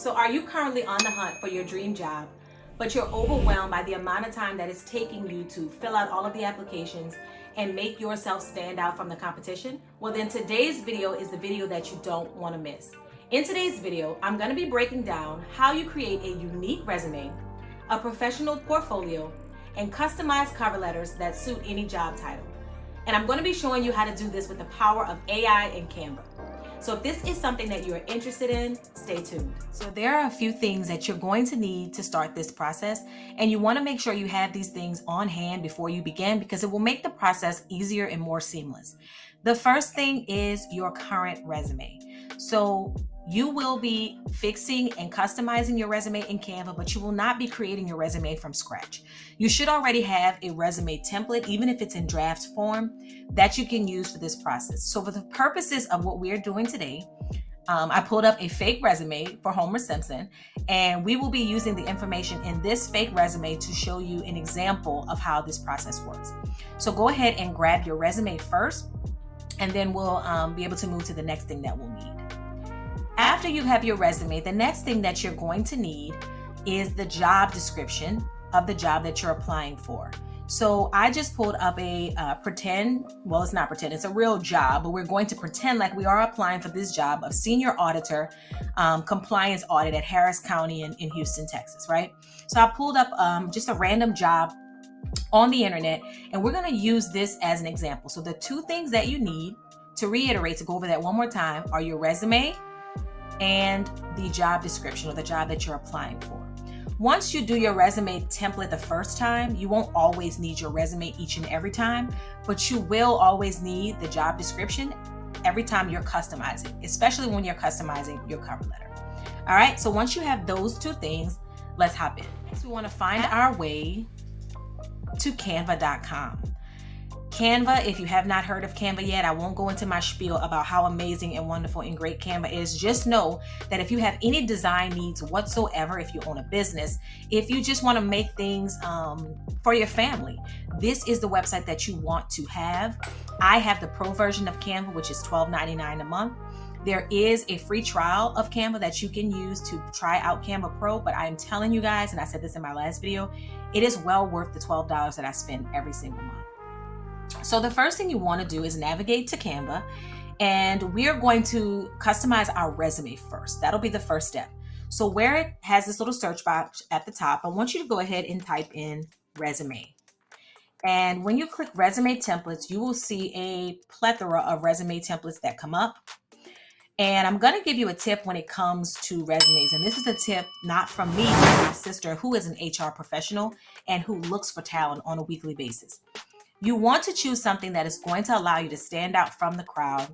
So are you currently on the hunt for your dream job, but you're overwhelmed by the amount of time that it's taking you to fill out all of the applications and make yourself stand out from the competition? Well, then today's video is the video that you don't want to miss. In today's video, I'm going to be breaking down how you create a unique resume, a professional portfolio, and customized cover letters that suit any job title. And I'm going to be showing you how to do this with the power of AI and Canva. So if this is something that you're interested in, stay tuned. So there are a few things that you're going to need to start this process, and you want to make sure you have these things on hand before you begin because it will make the process easier and more seamless. The first thing is your current resume. So you will be fixing and customizing your resume in Canva, but you will not be creating your resume from scratch. You should already have a resume template, even if it's in draft form, that you can use for this process. So for the purposes of what we're doing today, I pulled up a fake resume for Homer Simpson, and we will be using the information in this fake resume to show you an example of how this process works. So go ahead and grab your resume first, and then we'll be able to move to the next thing that we'll need. After you have your resume, the next thing that you're going to need is the job description of the job that you're applying for. So I just pulled up a it's not pretend, it's a real job, but we're going to pretend like we are applying for this job of senior auditor compliance audit at Harris County in Houston, Texas, right? So I pulled up just a random job on the internet, and we're going to use this as an example. So the two things that you need, to reiterate, to go over that one more time, are your resume and the job description or the job that you're applying for. Once you do your resume template the first time, you won't always need your resume each and every time, but you will always need the job description every time you're customizing, especially when you're customizing your cover letter. All right, so once you have those two things, let's hop in. Next, we want to find our way to canva.com. Canva, if you have not heard of Canva yet, I won't go into my spiel about how amazing and wonderful and great Canva is. Just know that if you have any design needs whatsoever, if you own a business, if you just want to make things for your family, this is the website that you want to have. I have the pro version of Canva, which is $12.99 a month. There is a free trial of Canva that you can use to try out Canva Pro, but I'm telling you guys, and I said this in my last video, it is well worth the $12 that I spend every single month. So the first thing you want to do is navigate to Canva, and we're going to customize our resume first. That'll be the first step. So where it has this little search box at the top, I want you to go ahead and type in resume. And when you click resume templates, you will see a plethora of resume templates that come up. And I'm going to give you a tip when it comes to resumes. And this is a tip not from me, but from my sister, who is an HR professional and who looks for talent on a weekly basis. You want to choose something that is going to allow you to stand out from the crowd,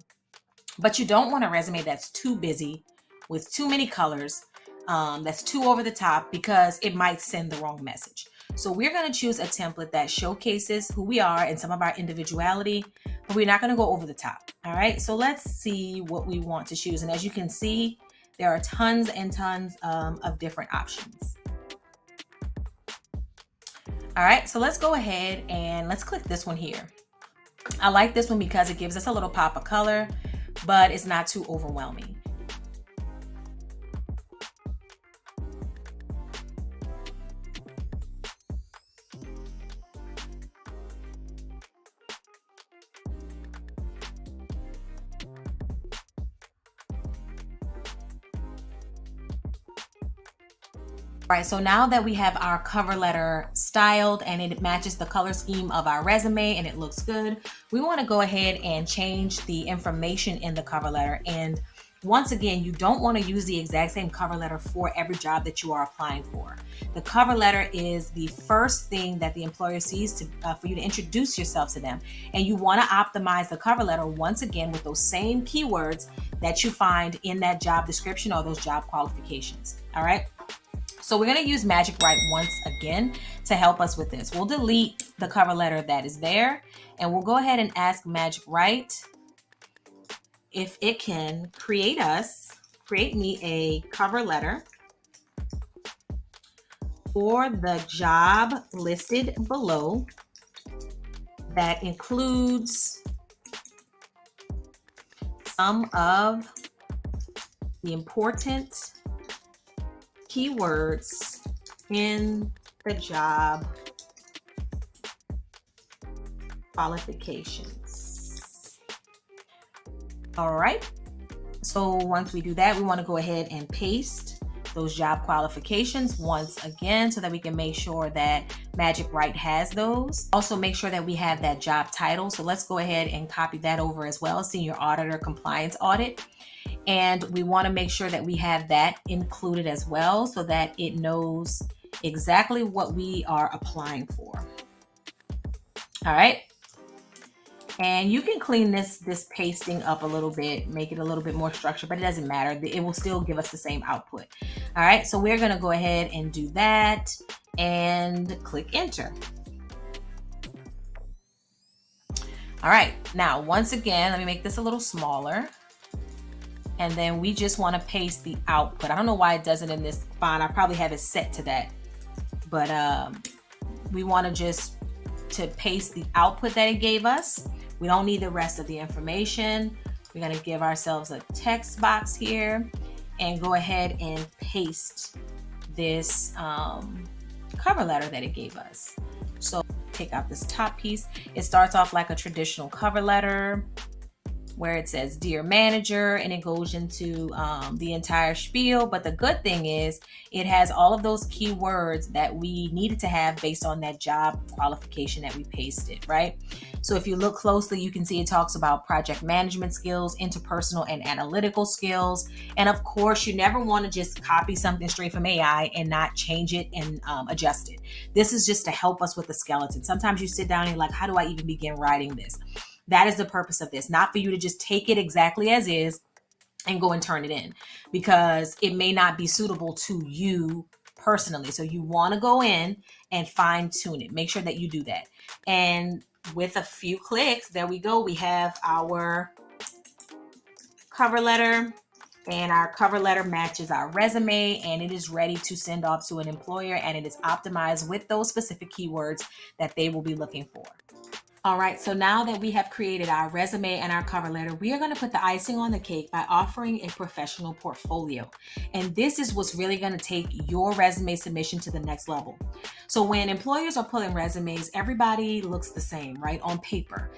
but you don't want a resume that's too busy with too many colors, that's too over the top, because it might send the wrong message. So we're going to choose a template that showcases who we are and some of our individuality, but we're not going to go over the top. All right, so let's see what we want to choose. And as you can see, there are tons and tons of different options. All right, so let's go ahead and let's click this one here. I like this one because it gives us a little pop of color, but it's not too overwhelming. All right, so now that we have our cover letter styled and it matches the color scheme of our resume and it looks good, we want to go ahead and change the information in the cover letter. And once again, you don't want to use the exact same cover letter for every job that you are applying for. The cover letter is the first thing that the employer sees for you to introduce yourself to them. And you want to optimize the cover letter once again with those same keywords that you find in that job description or those job qualifications. All right. So we're going to use Magic Write once again to help us with this. We'll delete the cover letter that is there, and we'll go ahead and ask Magic Write if it can create me a cover letter for the job listed below that includes some of the important keywords in the job qualifications. All right. So once we do that, we want to go ahead and paste those job qualifications once again so that we can make sure that Magic Write has those. Also make sure that we have that job title. So let's go ahead and copy that over as well, Senior Auditor Compliance Audit. And we want to make sure that we have that included as well so that it knows exactly what we are applying for. All right. And you can clean this pasting up a little bit, make it a little bit more structured, but it doesn't matter. It will still give us the same output. All right, so we're gonna go ahead and do that and click enter. All right, now once again, let me make this a little smaller. And then we just wanna paste the output. I don't know why it doesn't in this font. I probably have it set to that, but we wanna just to paste the output that it gave us. We don't need the rest of the information. We're gonna give ourselves a text box here and go ahead and paste this cover letter that it gave us. So take out this top piece. It starts off like a traditional cover letter where it says Dear Manager, and it goes into the entire spiel. But the good thing is it has all of those keywords that we needed to have based on that job qualification that we pasted, right? So if you look closely, you can see it talks about project management skills, interpersonal and analytical skills. And of course, you never want to just copy something straight from AI and not change it and adjust it. This is just to help us with the skeleton. Sometimes you sit down and you're like, how do I even begin writing this? That is the purpose of this, not for you to just take it exactly as is and go and turn it in, because it may not be suitable to you personally. So you want to go in and fine tune it. Make sure that you do that. And with a few clicks, there we go. We have our cover letter, and our cover letter matches our resume, and it is ready to send off to an employer, and it is optimized with those specific keywords that they will be looking for. All right, so now that we have created our resume and our cover letter, we are going to put the icing on the cake by offering a professional portfolio. And this is what's really going to take your resume submission to the next level. So when employers are pulling resumes, everybody looks the same, right? On paper.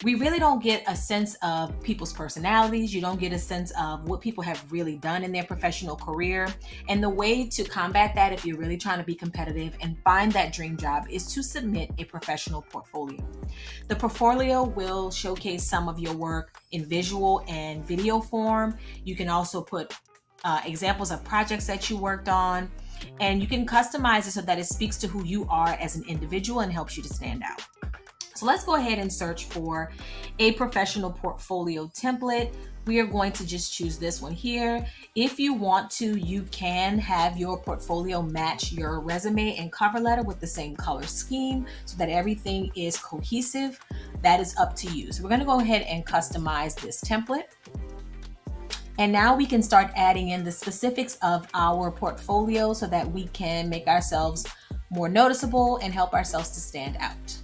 We really don't get a sense of people's personalities. You don't get a sense of what people have really done in their professional career. And the way to combat that, if you're really trying to be competitive and find that dream job, is to submit a professional portfolio. The portfolio will showcase some of your work in visual and video form. You can also put examples of projects that you worked on, and you can customize it so that it speaks to who you are as an individual and helps you to stand out. So let's go ahead and search for a professional portfolio template. We are going to just choose this one here. If you want to, you can have your portfolio match your resume and cover letter with the same color scheme so that everything is cohesive. That is up to you. So we're going to go ahead and customize this template. And now we can start adding in the specifics of our portfolio so that we can make ourselves more noticeable and help ourselves to stand out.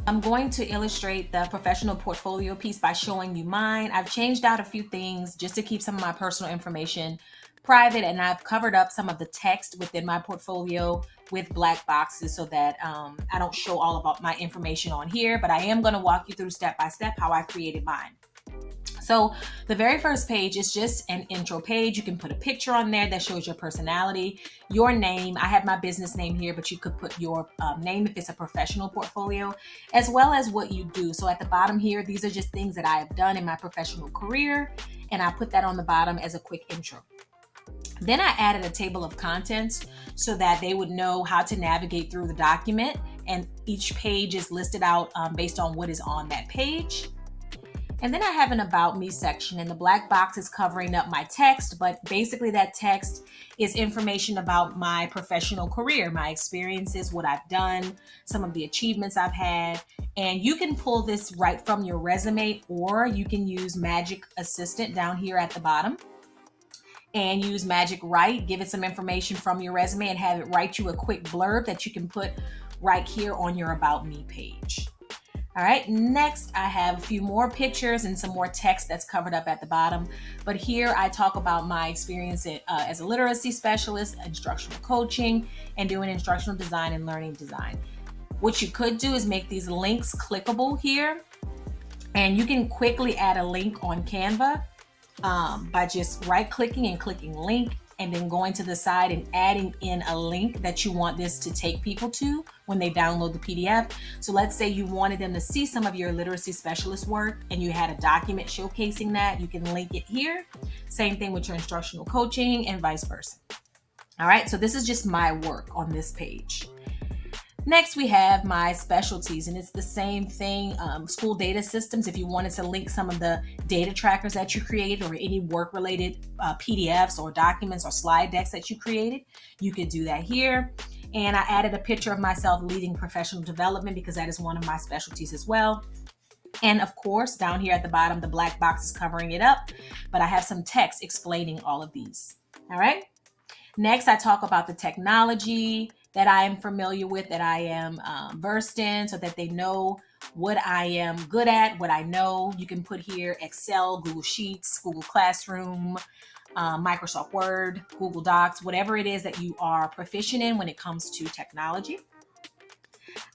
I'm going to illustrate the professional portfolio piece by showing you mine. I've changed out a few things just to keep some of my personal information private, and I've covered up some of the text within my portfolio with black boxes so that I don't show all about my information on here, but I am going to walk you through step by step how I created mine. So the very first page is just an intro page. You can put a picture on there that shows your personality, your name. I have my business name here, but you could put your name if it's a professional portfolio, as well as what you do. So at the bottom here, these are just things that I have done in my professional career, and I put that on the bottom as a quick intro. Then I added a table of contents so that they would know how to navigate through the document, and each page is listed out based on what is on that page. And then I have an About Me section, and the black box is covering up my text, but basically that text is information about my professional career, my experiences, what I've done, some of the achievements I've had. And you can pull this right from your resume, or you can use Magic Assistant down here at the bottom and use Magic Write, give it some information from your resume and have it write you a quick blurb that you can put right here on your About Me page. All right, next I have a few more pictures and some more text that's covered up at the bottom. But here I talk about my experience as a literacy specialist, instructional coaching, and doing instructional design and learning design. What you could do is make these links clickable here. And you can quickly add a link on Canva by just right-clicking and clicking link, and then going to the side and adding in a link that you want this to take people to when they download the PDF. So let's say you wanted them to see some of your literacy specialist work and you had a document showcasing that, you can link it here. Same thing with your instructional coaching and vice versa. All right, so this is just my work on this page. Next, we have my specialties, and it's the same thing. School data systems, if you wanted to link some of the data trackers that you created or any work-related PDFs or documents or slide decks that you created, you could do that here. And I added a picture of myself leading professional development because that is one of my specialties as well. And of course, down here at the bottom, the black box is covering it up, but I have some text explaining all of these. All right. Next, I talk about the technology that I am familiar with, that I am versed in, so that they know what I am good at, what I know. You can put here Excel, Google Sheets, Google Classroom, Microsoft Word, Google Docs, whatever it is that you are proficient in when it comes to technology.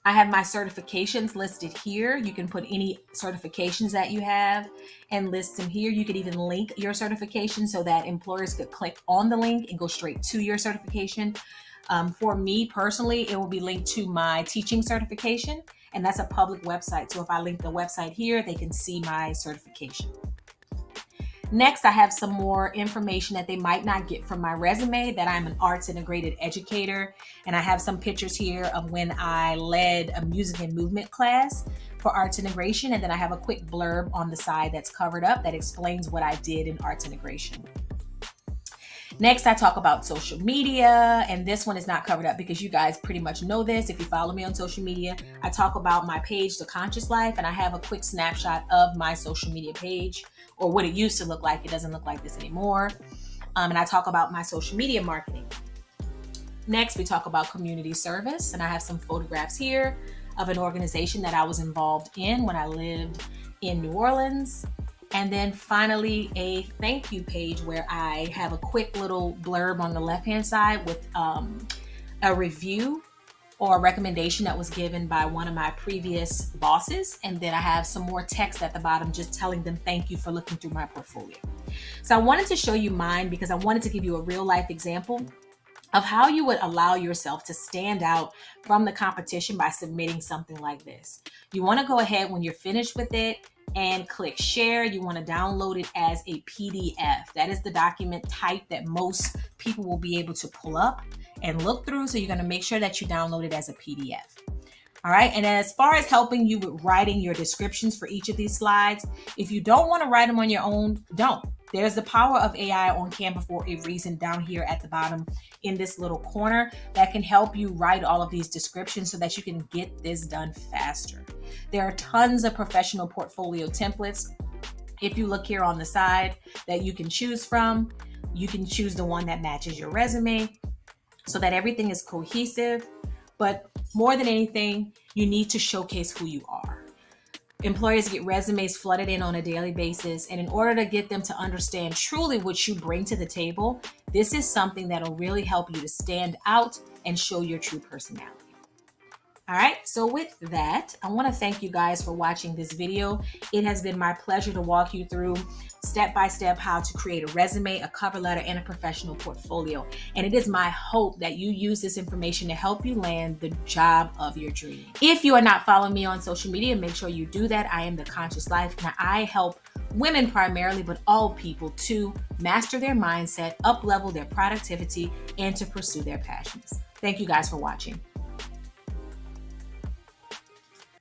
I have my certifications listed here. You can put any certifications that you have and list them here. You could even link your certification so that employers could click on the link and go straight to your certification. For me personally, it will be linked to my teaching certification, and that's a public website. So if I link the website here, they can see my certification. Next, I have some more information that they might not get from my resume, that I'm an arts integrated educator. And I have some pictures here of when I led a music and movement class for arts integration. And then I have a quick blurb on the side that's covered up that explains what I did in arts integration. Next, I talk about social media, and this one is not covered up because you guys pretty much know this. If you follow me on social media, I talk about my page, The Conscious Life, and I have a quick snapshot of my social media page, or what it used to look like. It doesn't look like this anymore. And I talk about my social media marketing. Next, we talk about community service, and I have some photographs here of an organization that I was involved in when I lived in New Orleans. And then finally, a thank you page where I have a quick little blurb on the left-hand side with a review or a recommendation that was given by one of my previous bosses. And then I have some more text at the bottom just telling them thank you for looking through my portfolio. So I wanted to show you mine because I wanted to give you a real life example of how you would allow yourself to stand out from the competition by submitting something like this. You want to go ahead when you're finished with it and click share. You want to download it as a PDF. That is the document type that most people will be able to pull up and look through. So you're going to make sure that you download it as a PDF. All right. And as far as helping you with writing your descriptions for each of these slides, if you don't want to write them on your own, don't. There's the power of AI on Canva for a reason down here at the bottom in this little corner that can help you write all of these descriptions so that you can get this done faster. There are tons of professional portfolio templates. If you look here on the side that you can choose from, you can choose the one that matches your resume so that everything is cohesive. But more than anything, you need to showcase who you are. Employers get resumes flooded in on a daily basis, and in order to get them to understand truly what you bring to the table, this is something that'll really help you to stand out and show your true personality. All right, so with that, I want to thank you guys for watching this video. It has been my pleasure to walk you through step-by-step how to create a resume, a cover letter, and a professional portfolio. And it is my hope that you use this information to help you land the job of your dreams. If you are not following me on social media, make sure you do that. I am The Conscious Life, and I help women primarily, but all people, to master their mindset, up-level their productivity, and to pursue their passions. Thank you guys for watching.